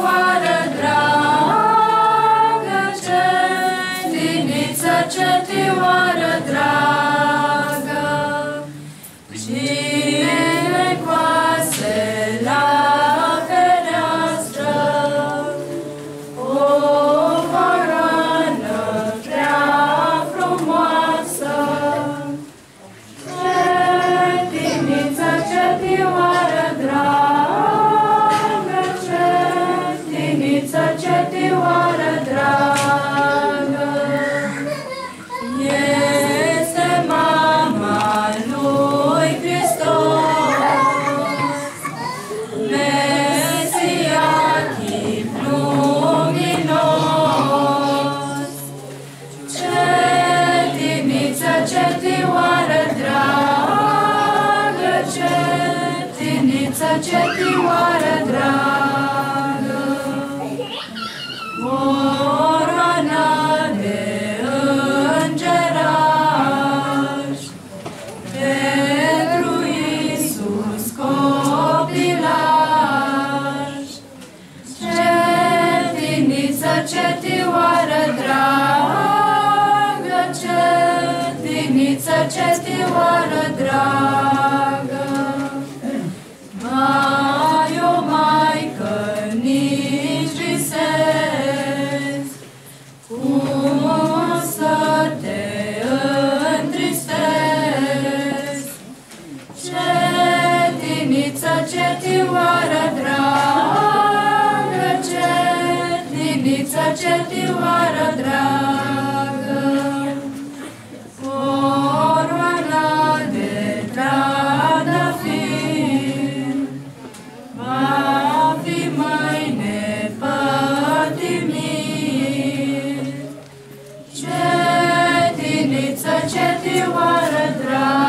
cetioară dragă, cetiniță, cetioară dragă, cine coase la fereastră o coroană prea frumoasă. Cetiniță, cetioară dragă, cetiniță, cetioară dragă, este mama lui Hristos, Mesia chip luminos. Cetiniță, cetioară dragă, cetiniță, cetioară dragă, coroana de îngeraș pentru Iisus copilaș. Cetiniță, cetioară dragă, cetiniță, cetioară dragă, mai o maică nici visezi, cum să te întristezi. Cetiniță, cetioară dragă, cetiniță, cetioară dragă, coroana de trandafir va fi mai nepătimit. Cetiniță, cetioară dragă,